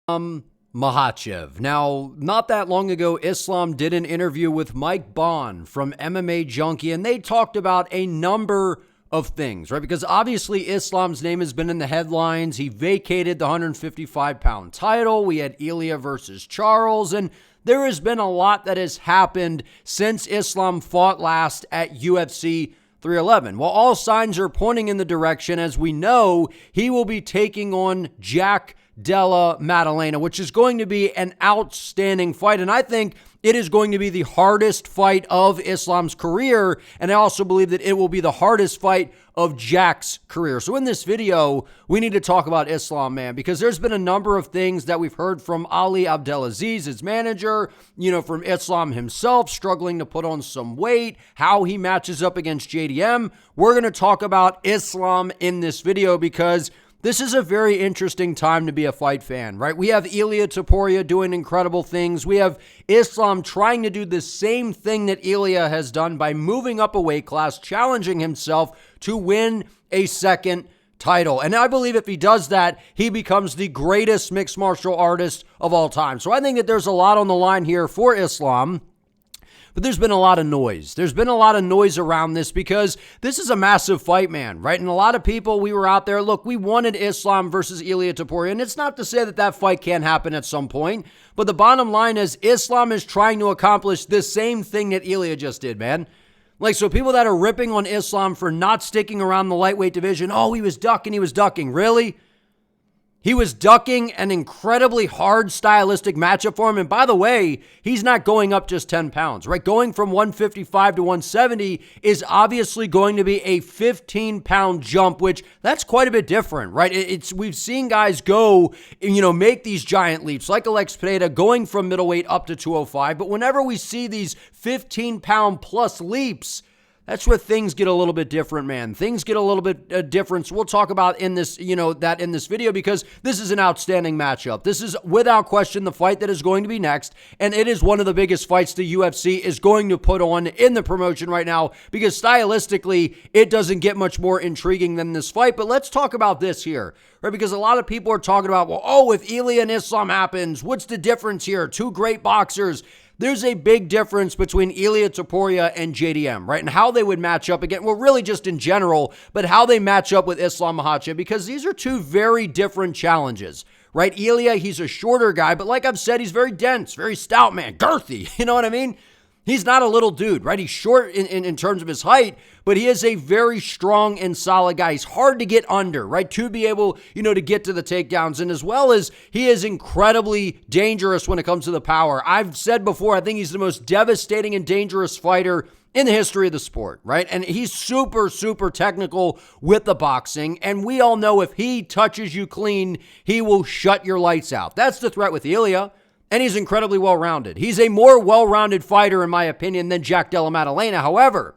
Makhachev. Now, not that long ago, Islam did an interview with Mike Bond from MMA Junkie, and they talked about a number of things, right? Because obviously Islam's name has been in the headlines. He vacated the 155-pound title. We had Ilia versus Charles, and there has been a lot that has happened since Islam fought last at UFC 311. Well, all signs are pointing in the direction, as we know, he will be taking on Della Maddalena, which is going to be an outstanding fight. And I think it is going to be the hardest fight of Islam's career. And I also believe that it will be the hardest fight of Jack's career. So in this video, we need to talk about Islam, man, because there's been a number of things that we've heard from Ali Abdelaziz, his manager, from Islam himself, struggling to put on some weight, how he matches up against JDM. We're going to talk about Islam in this video because this is a very interesting time to be a fight fan, right? We have Ilia Topuria doing incredible things. We have Islam trying to do the same thing that Ilia has done by moving up a weight class, challenging himself to win a second title. And I believe if he does that, he becomes the greatest mixed martial artist of all time. So I think that there's a lot on the line here for Islam. But there's been a lot of noise. There's been a lot of noise around this because this is a massive fight, man, right? And a lot of people, we were out there, look, we wanted Islam versus Ilia Topuria, and it's not to say that that fight can't happen at some point, but the bottom line is Islam is trying to accomplish the same thing that Ilia just did, man. Like, so people that are ripping on Islam for not sticking around the lightweight division, oh, he was ducking. Really? He was ducking an incredibly hard stylistic matchup for him. And by the way, he's not going up just 10 pounds, right? Going from 155 to 170 is obviously going to be a 15-pound jump, which that's quite a bit different, right? We've seen guys go, make these giant leaps, like Alex Pereira going from middleweight up to 205. But whenever we see these 15-pound plus leaps, that's where things get a little bit different, man. Things get a little bit different. So we'll talk about in this, that in this video because this is an outstanding matchup. This is without question the fight that is going to be next, and it is one of the biggest fights the UFC is going to put on in the promotion right now because stylistically, it doesn't get much more intriguing than this fight. But let's talk about this here, right? Because a lot of people are talking about, if Ilia and Islam happens, what's the difference here? Two great boxers. There's a big difference between Ilia Topuria and JDM, right? And how they would match up again. Well, really just in general, but how they match up with Islam Makhachev because these are two very different challenges, right? Ilia, he's a shorter guy, but like I've said, he's very dense, very stout, man, girthy. You know what I mean? He's not a little dude, right? He's short in terms of his height, but he is a very strong and solid guy. He's hard to get under, right? To be able, to get to the takedowns. And as well as he is incredibly dangerous when it comes to the power. I've said before, I think he's the most devastating and dangerous fighter in the history of the sport, right? And he's super, super technical with the boxing. And we all know if he touches you clean, he will shut your lights out. That's the threat with Ilia. And he's incredibly well-rounded. He's a more well-rounded fighter, in my opinion, than Della Maddalena. However,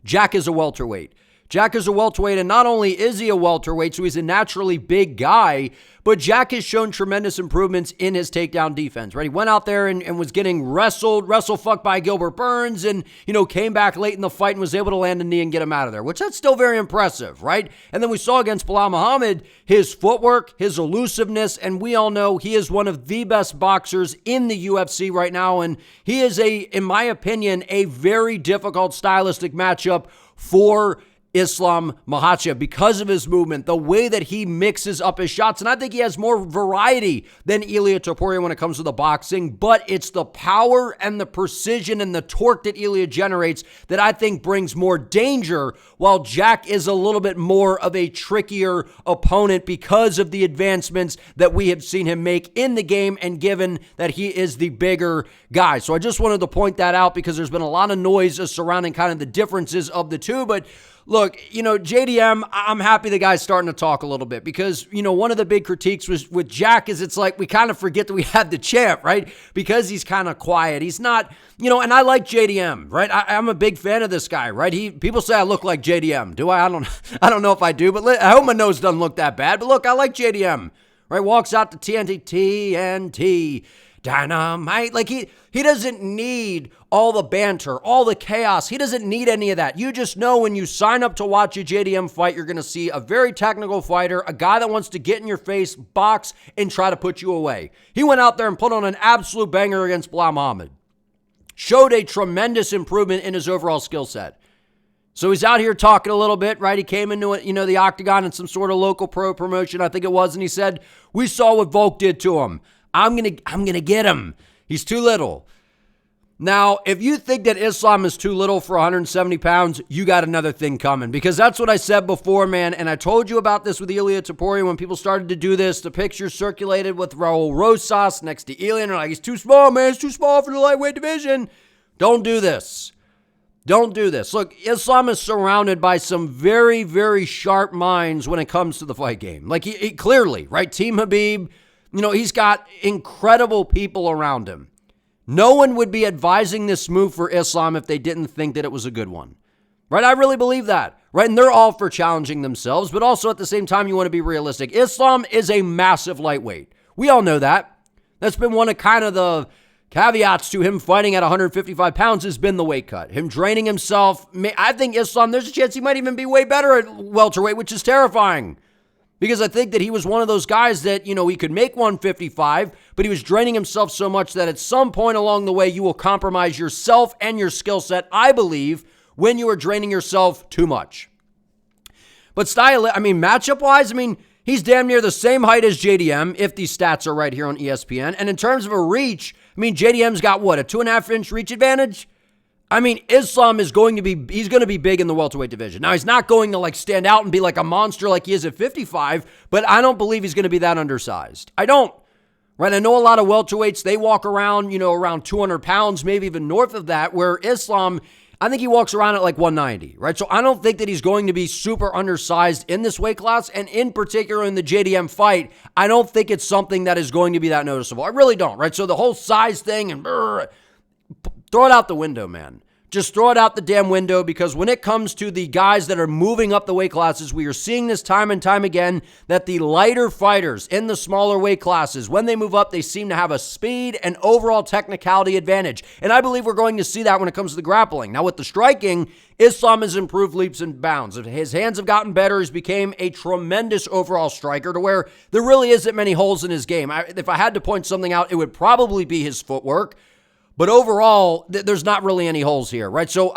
Jack is a welterweight. Jack is a welterweight, and not only is he a welterweight, so he's a naturally big guy, but Jack has shown tremendous improvements in his takedown defense, right? He went out there and was getting wrestle-fucked by Gilbert Burns and, came back late in the fight and was able to land a knee and get him out of there, which that's still very impressive, right? And then we saw against Belal Muhammad, his footwork, his elusiveness, and we all know he is one of the best boxers in the UFC right now, and he is in my opinion, a very difficult stylistic matchup for Islam Makhachev because of his movement, the way that he mixes up his shots. And I think he has more variety than Ilia Topuria when it comes to the boxing, but it's the power and the precision and the torque that Ilia generates that I think brings more danger, while Jack is a little bit more of a trickier opponent because of the advancements that we have seen him make in the game and given that he is the bigger guy. So I just wanted to point that out because there's been a lot of noise surrounding kind of the differences of the two, but look, JDM, I'm happy the guy's starting to talk a little bit because, one of the big critiques was with Jack is it's like we kind of forget that we have the champ, right? Because he's kind of quiet. He's not, and I like JDM, right? I'm a big fan of this guy, right? People say I look like JDM. Do I? I don't know if I do, but I hope my nose doesn't look that bad. But look, I like JDM, right? Walks out to TNT. dynamite. Like he doesn't need all the banter, all the chaos. He doesn't need any of that. You just know when you sign up to watch a JDM fight, you're going to see a very technical fighter, a guy that wants to get in your face, box, and try to put you away. He went out there and put on an absolute banger against Bilal Muhammad. Showed a tremendous improvement in his overall skill set. So he's out here talking a little bit, right? He came into it, the octagon in some sort of local pro promotion, I think it was, and he said, "We saw what Volk did to him. I'm gonna get him. He's too little." Now, if you think that Islam is too little for 170 pounds, you got another thing coming, because that's what I said before, man. And I told you about this with Ilia Topuria when people started to do this. The picture circulated with Raul Rosas next to Ilia, and they're like, "He's too small, man. He's too small for the lightweight division." Don't do this. Don't do this. Look, Islam is surrounded by some very, very sharp minds when it comes to the fight game. Like, he clearly, right? Team Habib, he's got incredible people around him. No one would be advising this move for Islam if they didn't think that it was a good one, right? I really believe that, right? And they're all for challenging themselves, but also at the same time, you want to be realistic. Islam is a massive lightweight. We all know that. That's been one of kind of the caveats to him fighting at 155 pounds has been the weight cut. Him draining himself. I think Islam, there's a chance he might even be way better at welterweight, which is terrifying. Because I think that he was one of those guys that, he could make 155, but he was draining himself so much that at some point along the way, you will compromise yourself and your skill set, I believe, when you are draining yourself too much. But matchup-wise, he's damn near the same height as JDM, if these stats are right here on ESPN. And in terms of a reach, JDM's got what, a 2.5-inch reach advantage? Islam is he's going to be big in the welterweight division. Now, he's not going to stand out and be like a monster like he is at 55, but I don't believe he's going to be that undersized. I don't, right? I know a lot of welterweights, they walk around, around 200 pounds, maybe even north of that, where Islam, I think he walks around at 190, right? So I don't think that he's going to be super undersized in this weight class, and in particular in the JDM fight, I don't think it's something that is going to be that noticeable. I really don't, right? So the whole size thing and throw it out the window, man. Just throw it out the damn window, because when it comes to the guys that are moving up the weight classes, we are seeing this time and time again that the lighter fighters in the smaller weight classes, when they move up, they seem to have a speed and overall technicality advantage. And I believe we're going to see that when it comes to the grappling. Now, with the striking, Islam has improved leaps and bounds. His hands have gotten better. He's became a tremendous overall striker to where there really isn't many holes in his game. If I had to point something out, it would probably be his footwork. But overall, there's not really any holes here, right? So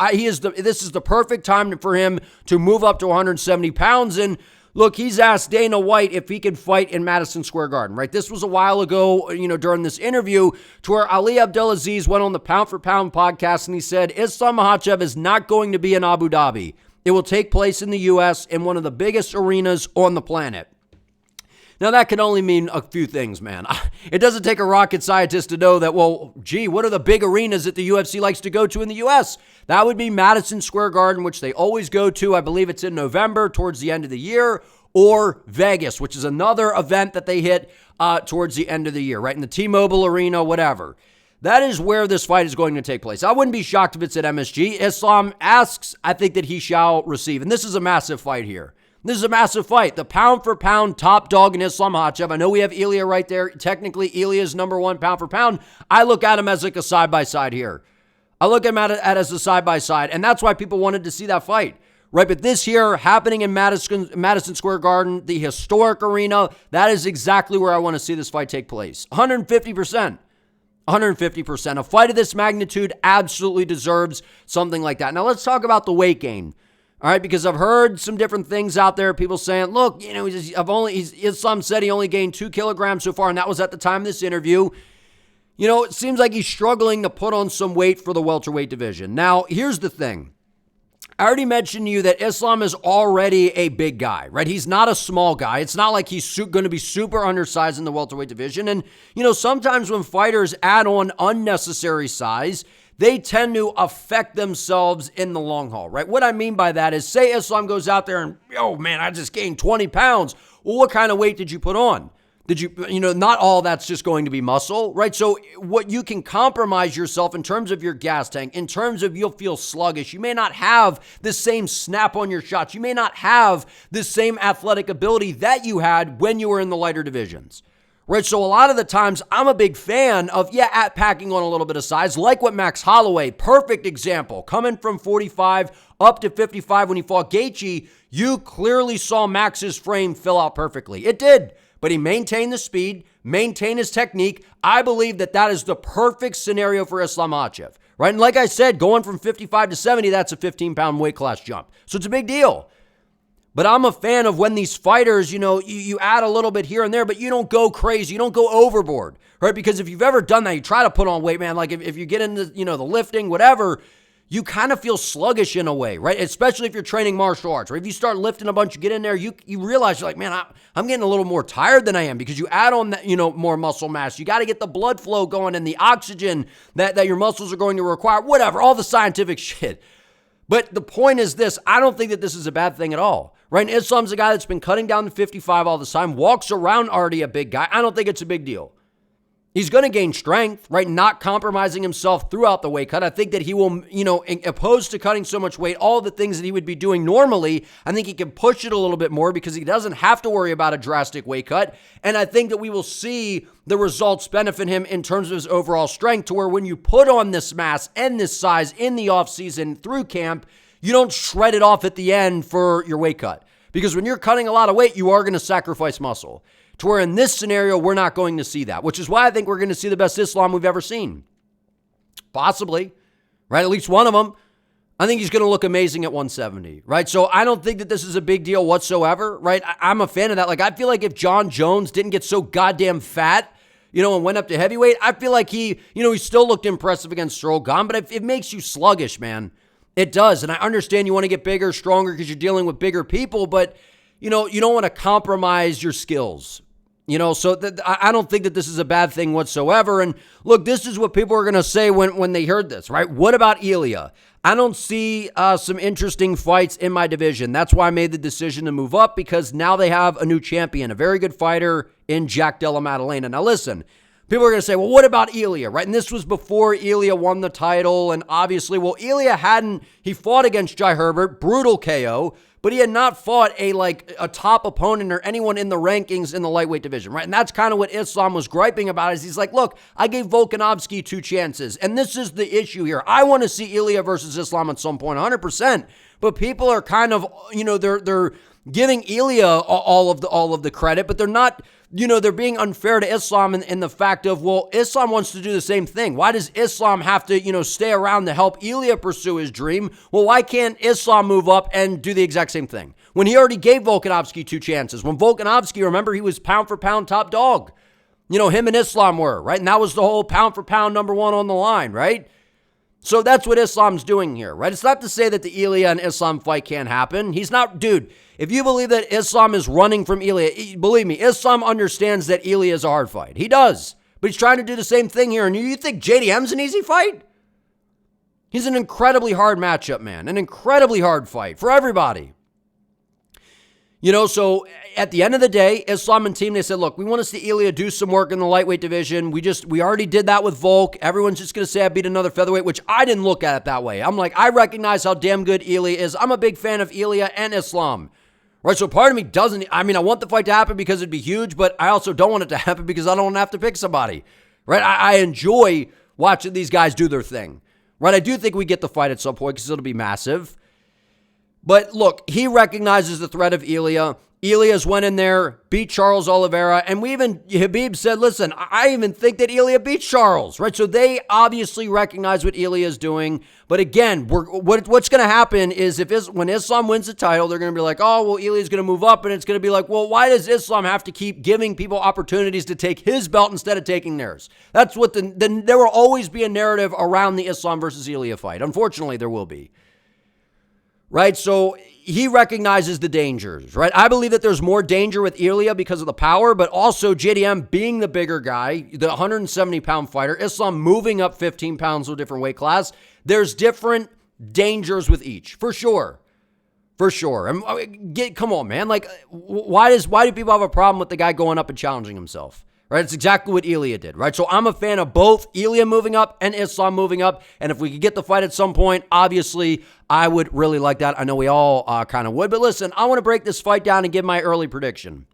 this is the perfect time for him to move up to 170 pounds. And look, he's asked Dana White if he can fight in Madison Square Garden, right? This was a while ago, during this interview, to where Ali Abdelaziz went on the Pound for Pound podcast, and he said, Islam Makhachev is not going to be in Abu Dhabi. It will take place in the U.S. in one of the biggest arenas on the planet. Now, that can only mean a few things, man. It doesn't take a rocket scientist to know that, what are the big arenas that the UFC likes to go to in the U.S.? That would be Madison Square Garden, which they always go to. I believe it's in November towards the end of the year, or Vegas, which is another event that they hit towards the end of the year, right? In the T-Mobile Arena, whatever. That is where this fight is going to take place. I wouldn't be shocked if it's at MSG. Islam asks, I think that he shall receive. And this is a massive fight here. This is a massive fight. The pound-for-pound top dog in Islam Makhachev. I know we have Ilia right there. Technically, Ilia's number one pound-for-pound. I look at him as like a side-by-side here. I look at him as a side-by-side, and that's why people wanted to see that fight, right? But this here, happening in Madison Square Garden, the historic arena, that is exactly where I want to see this fight take place. 150%. 150%. A fight of this magnitude absolutely deserves something like that. Now, let's talk about the weight gain. All right, because I've heard some different things out there. People saying, look, Islam said he only gained 2 kilograms so far, and that was at the time of this interview. It seems like he's struggling to put on some weight for the welterweight division. Now, here's the thing. I already mentioned to you that Islam is already a big guy, right? He's not a small guy. It's not like he's going to be super undersized in the welterweight division. And, sometimes when fighters add on unnecessary size, they tend to affect themselves in the long haul, right? What I mean by that is, say Islam goes out there and, I just gained 20 pounds. Well, what kind of weight did you put on? Did you, not all that's just going to be muscle, right? So what you can compromise yourself in terms of your gas tank, in terms of you'll feel sluggish. You may not have the same snap on your shots. You may not have the same athletic ability that you had when you were in the lighter divisions. right? So a lot of the times I'm a big fan of, at packing on a little bit of size, like what Max Holloway, perfect example, coming from 45 up to 55 when he fought Gaethje, you clearly saw Max's frame fill out perfectly. It did, but he maintained the speed, maintained his technique. I believe that is the perfect scenario for Islam Makhachev, right? And like I said, going from 55 to 70, that's a 15-pound weight class jump. So it's a big deal. But I'm a fan of when these fighters, you add a little bit here and there, but you don't go crazy. You don't go overboard, right? Because if you've ever done that, you try to put on weight, man, like if you get into, the lifting, whatever, you kind of feel sluggish in a way, right? Especially if you're training martial arts, right? If you start lifting a bunch, you get in there, you realize you're like, man, I'm getting a little more tired than I am because you add on that, more muscle mass. You got to get the blood flow going and the oxygen that your muscles are going to require, whatever, all the scientific shit. But the point is this, I don't think that this is a bad thing at all, right? And Islam's a guy that's been cutting down to 55 all the time, walks around already a big guy. I don't think it's a big deal. He's going to gain strength, right? Not compromising himself throughout the weight cut. I think that he will, opposed to cutting so much weight, all the things that he would be doing normally, I think he can push it a little bit more because he doesn't have to worry about a drastic weight cut. And I think that we will see the results benefit him in terms of his overall strength to where when you put on this mass and this size in the offseason through camp, you don't shred it off at the end for your weight cut. Because when you're cutting a lot of weight, you are going to sacrifice muscle. To where in this scenario, we're not going to see that, which is why I think we're going to see the best Islam we've ever seen. Possibly, right? At least one of them. I think he's going to look amazing at 170, right? So I don't think that this is a big deal whatsoever, right? I'm a fan of that. Like, I feel like if John Jones didn't get so goddamn fat, and went up to heavyweight, I feel like he still looked impressive against Strogan, but it makes you sluggish, man. It does. And I understand you want to get bigger, stronger because you're dealing with bigger people, but, you don't want to compromise your skills. So I don't think that this is a bad thing whatsoever. And look, this is what people are going to say when they heard this, right? What about Ilia? I don't see some interesting fights in my division. That's why I made the decision to move up because now they have a new champion, a very good fighter in Della Maddalena. Now listen, people are going to say, well, what about Ilia, right? And this was before Ilia won the title. And obviously, Ilia he fought against Jai Herbert, brutal KO. But he had not fought a top opponent or anyone in the rankings in the lightweight division, right? And that's kind of what Islam was griping about is he's like, look, I gave Volkanovski 2 chances. And this is the issue here. I want to see Ilia versus Islam at some point, 100%. But people are kind of, they're giving Ilia all of the credit, but they're not, they're being unfair to Islam in the fact of, well, Islam wants to do the same thing. Why does Islam have to, stay around to help Ilia pursue his dream? Well, why can't Islam move up and do the exact same thing? When he already gave Volkanovski 2 chances. When Volkanovski, remember, he was pound for pound top dog. Him and Islam were, right? And that was the whole pound for pound number 1 on the line, right? So that's what Islam's doing here, right? It's not to say that the Ilia and Islam fight can't happen. He's not, dude, if you believe that Islam is running from Ilia, believe me, Islam understands that Ilia is a hard fight. He does, but he's trying to do the same thing here. And you think JDM's an easy fight? He's an incredibly hard matchup, man. An incredibly hard fight for everybody. So at the end of the day, Islam and team, they said, look, we want to see Ilia do some work in the lightweight division. We already did that with Volk. Everyone's just going to say I beat another featherweight, which I didn't look at it that way. I'm like, I recognize how damn good Ilia is. I'm a big fan of Ilia and Islam. Right, so part of me I want the fight to happen because it'd be huge, but I also don't want it to happen because I don't want to have to pick somebody. Right, I enjoy watching these guys do their thing. Right, I do think we get the fight at some point because it'll be massive. But look, he recognizes the threat of Ilia. Ilia's went in there, beat Charles Oliveira, and Khabib said, listen, I even think that Ilia beats Charles, right? So they obviously recognize what Ilia is doing. But again, what's going to happen is when Islam wins the title, they're going to be like, oh, well, Ilia's going to move up, and it's going to be like, well, why does Islam have to keep giving people opportunities to take his belt instead of taking theirs? That's what there will always be a narrative around the Islam versus Ilia fight. Unfortunately, there will be. Right, so he recognizes the dangers, right? I believe that there's more danger with Ilia because of the power, but also JDM being the bigger guy, the 170-pound fighter, Islam moving up 15 pounds to a different weight class. There's different dangers with each, for sure. For sure. And come on, man. Like, why do people have a problem with the guy going up and challenging himself? Right, it's exactly what Ilia did, right? So I'm a fan of both Ilia moving up and Islam moving up. And if we could get the fight at some point, obviously, I would really like that. I know we all kind of would. But listen, I want to break this fight down and give my early prediction.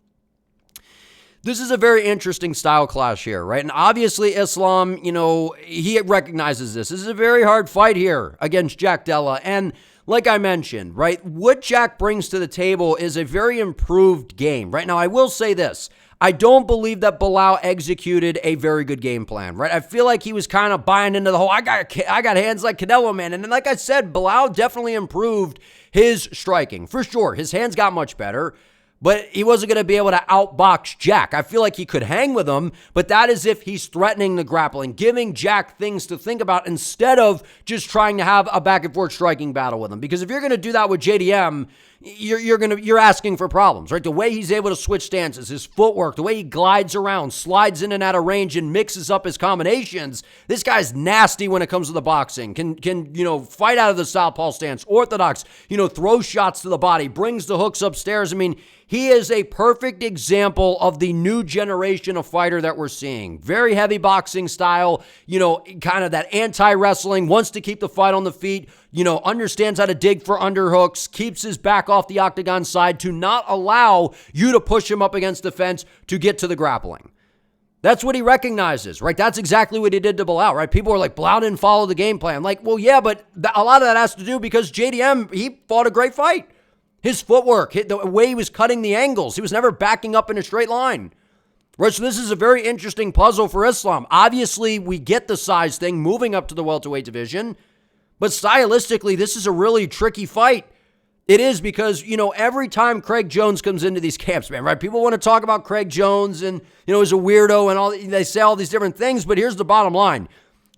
This is a very interesting style clash here, right? And obviously Islam, he recognizes this. This is a very hard fight here against Jack Della. And like I mentioned, right, what Jack brings to the table is a very improved game. Right now, I will say this. I don't believe that Belal executed a very good game plan, right? I feel like he was kind of buying into the whole, I got hands like Canelo, man. And then, like I said, Belal definitely improved his striking. For sure, his hands got much better. But he wasn't going to be able to outbox Jack. I feel like he could hang with him, but that is if he's threatening the grappling, giving Jack things to think about instead of just trying to have a back and forth striking battle with him. Because if you're going to do that with JDM, you're asking for problems, right? The way he's able to switch stances, his footwork, the way he glides around, slides in and out of range and mixes up his combinations. This guy's nasty when it comes to the boxing. Can fight out of the southpaw stance, orthodox, throw shots to the body, brings the hooks upstairs. I mean, he is a perfect example of the new generation of fighter that we're seeing. Very heavy boxing style, kind of that anti-wrestling, wants to keep the fight on the feet, understands how to dig for underhooks, keeps his back off the octagon side to not allow you to push him up against the fence to get to the grappling. That's what he recognizes, right? That's exactly what he did to Belal, right? People are like, Belal didn't follow the game plan. Like, well, yeah, but a lot of that has to do because JDM, he fought a great fight. His footwork, the way he was cutting the angles, he was never backing up in a straight line. Right, so this is a very interesting puzzle for Islam. Obviously, we get the size thing moving up to the welterweight division, but stylistically, this is a really tricky fight. It is because, every time Craig Jones comes into these camps, man, right? People want to talk about Craig Jones and, he's a weirdo and all. They say all these different things, but here's the bottom line.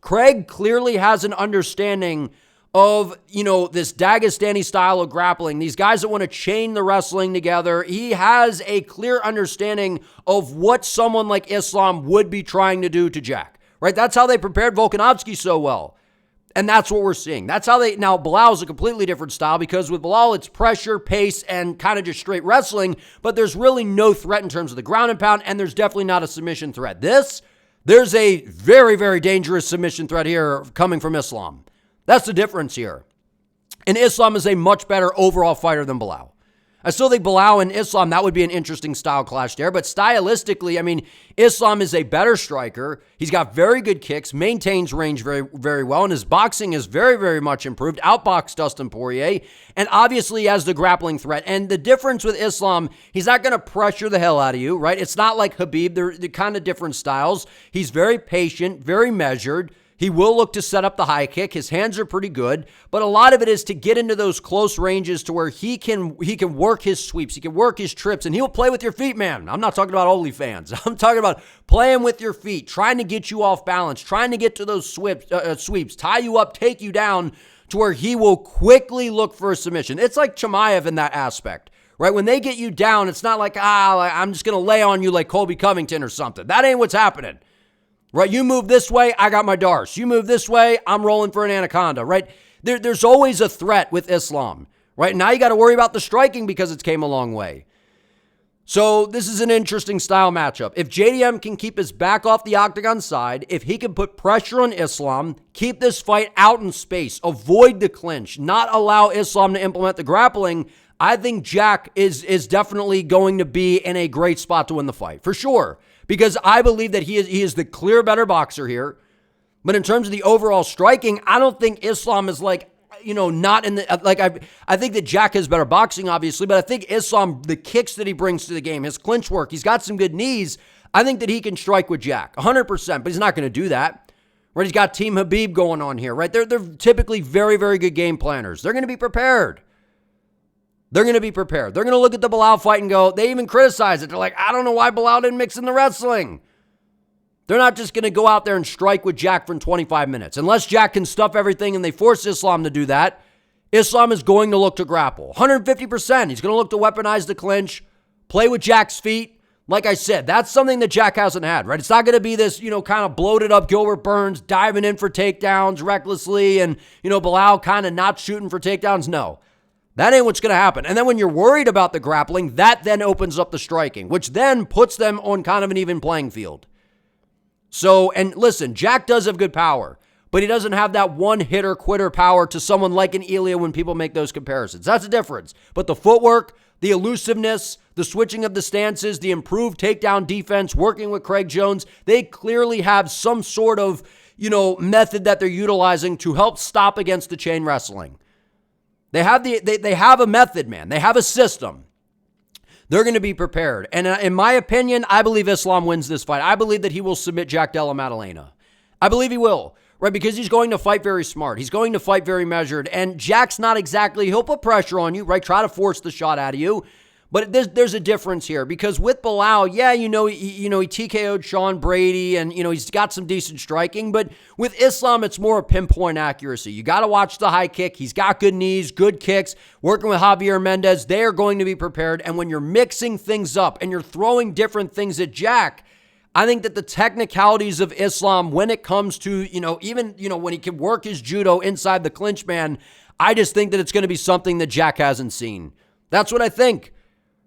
Craig clearly has an understanding of, this Dagestani style of grappling, these guys that want to chain the wrestling together. He has a clear understanding of what someone like Islam would be trying to do to Jack, right? That's how they prepared Volkanovski so well. And that's what we're seeing. That's how now Belal is a completely different style because with Belal, it's pressure, pace, and kind of just straight wrestling, but there's really no threat in terms of the ground and pound, and there's definitely not a submission threat. There's a very, very dangerous submission threat here coming from Islam. That's the difference here. And Islam is a much better overall fighter than Belal. I still think Belal and Islam, that would be an interesting style clash there. But stylistically, I mean, Islam is a better striker. He's got very good kicks, maintains range very, very well, and his boxing is very, very much improved. Outboxed Dustin Poirier, and obviously has the grappling threat. And the difference with Islam, he's not going to pressure the hell out of you, right? It's not like Khabib. They're kind of different styles. He's very patient, very measured. He will look to set up the high kick. His hands are pretty good, but a lot of it is to get into those close ranges to where he can work his sweeps, he can work his trips, and he'll play with your feet, man. I'm not talking about OnlyFans. I'm talking about playing with your feet, trying to get you off balance, trying to get to those sweeps, tie you up, take you down to where he will quickly look for a submission. It's like Chimaev in that aspect, right? When they get you down, it's not like, I'm just going to lay on you like Colby Covington or something. That ain't what's happening. Right, you move this way, I got my Darce. You move this way, I'm rolling for an anaconda, right? There's always a threat with Islam, right? Now you got to worry about the striking because it's came a long way. So this is an interesting style matchup. If JDM can keep his back off the octagon side, if he can put pressure on Islam, keep this fight out in space, avoid the clinch, not allow Islam to implement the grappling, I think Jack is definitely going to be in a great spot to win the fight, for sure. Because I believe that he is the clear better boxer here. But in terms of the overall striking, I don't think Islam is not in the, I think that Jack has better boxing, obviously, but I think Islam, the kicks that he brings to the game, his clinch work, he's got some good knees. I think that he can strike with Jack 100%, but he's not going to do that. Right? He's got Team Khabib going on here, right? They're typically very, very good game planners. They're going to be prepared. They're going to be prepared. They're going to look at the Belal fight and go, they even criticize it. They're like, I don't know why Belal didn't mix in the wrestling. They're not just going to go out there and strike with Jack for 25 minutes. Unless Jack can stuff everything and they force Islam to do that, Islam is going to look to grapple. 150%. He's going to look to weaponize the clinch, play with Jack's feet. Like I said, that's something that Jack hasn't had, right? It's not going to be this, kind of bloated up Gilbert Burns diving in for takedowns recklessly and, Belal kind of not shooting for takedowns. No. That ain't what's going to happen. And then when you're worried about the grappling, that then opens up the striking, which then puts them on kind of an even playing field. So, and listen, Jack does have good power, but he doesn't have that one-hitter quitter power to someone like an Ilia when people make those comparisons. That's the difference. But the footwork, the elusiveness, the switching of the stances, the improved takedown defense, working with Craig Jones. They clearly have some sort of, method that they're utilizing to help stop against the chain wrestling. They have they have a method, man. They have a system. They're going to be prepared. And in my opinion, I believe Islam wins this fight. I believe that he will submit Jack Della Maddalena. I believe he will, right? Because he's going to fight very smart. He's going to fight very measured. And Jack's not exactly, he'll put pressure on you, right? Try to force the shot out of you. But there's a difference here because with Bilal, he TKO'd Sean Brady and, he's got some decent striking. But with Islam, it's more a pinpoint accuracy. You got to watch the high kick. He's got good knees, good kicks. Working with Javier Mendez, they are going to be prepared. And when you're mixing things up and you're throwing different things at Jack, I think that the technicalities of Islam when it comes to, when he can work his judo inside the clinch, man, I just think that it's going to be something that Jack hasn't seen. That's what I think.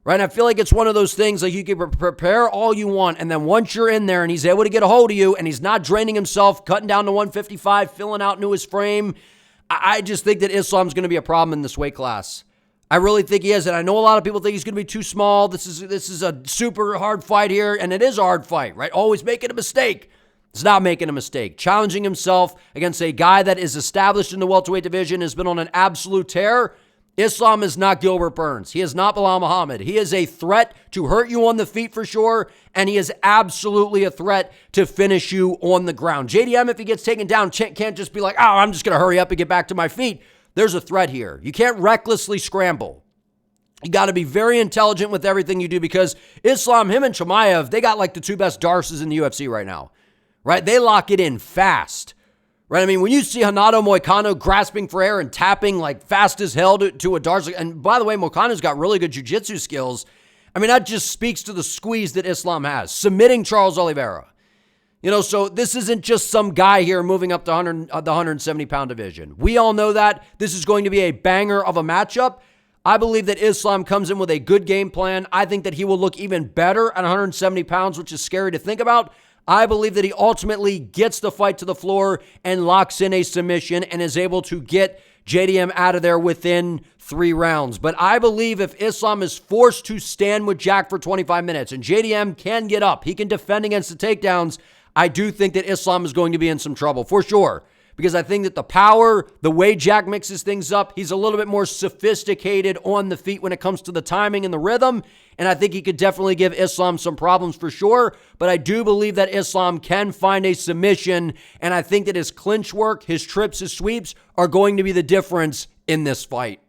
Right? And I feel like it's one of those things like you can prepare all you want, and then once you're in there and he's able to get a hold of you and he's not draining himself, cutting down to 155, filling out into his frame, I just think that Islam's going to be a problem in this weight class. I really think he is, and I know a lot of people think he's going to be too small. This is a super hard fight here, and it is a hard fight, right? Always making a mistake. It's not making a mistake. Challenging himself against a guy that is established in the welterweight division, has been on an absolute tear. Islam is not Gilbert Burns. He is not Bilal Muhammad. He is a threat to hurt you on the feet for sure, and he is absolutely a threat to finish you on the ground. JDM, if he gets taken down, can't just be like, I'm just going to hurry up and get back to my feet. There's a threat here. You can't recklessly scramble. You got to be very intelligent with everything you do because Islam, him and Chimaev, they got like the two best Darces in the UFC right now, right? They lock it in fast. Right? I mean, when you see Renato Moicano grasping for air and tapping like fast as hell to a Darce, and by the way, Moicano's got really good jiu-jitsu skills. I mean, that just speaks to the squeeze that Islam has, submitting Charles Oliveira. So this isn't just some guy here moving up to the 170-pound division. We all know that. This is going to be a banger of a matchup. I believe that Islam comes in with a good game plan. I think that he will look even better at 170 pounds, which is scary to think about. I believe that he ultimately gets the fight to the floor and locks in a submission and is able to get JDM out of there within 3 rounds. But I believe if Islam is forced to stand with Jack for 25 minutes and JDM can get up, he can defend against the takedowns, I do think that Islam is going to be in some trouble for sure. Because I think that the power, the way Jack mixes things up, he's a little bit more sophisticated on the feet when it comes to the timing and the rhythm. And I think he could definitely give Islam some problems for sure. But I do believe that Islam can find a submission. And I think that his clinch work, his trips, his sweeps are going to be the difference in this fight.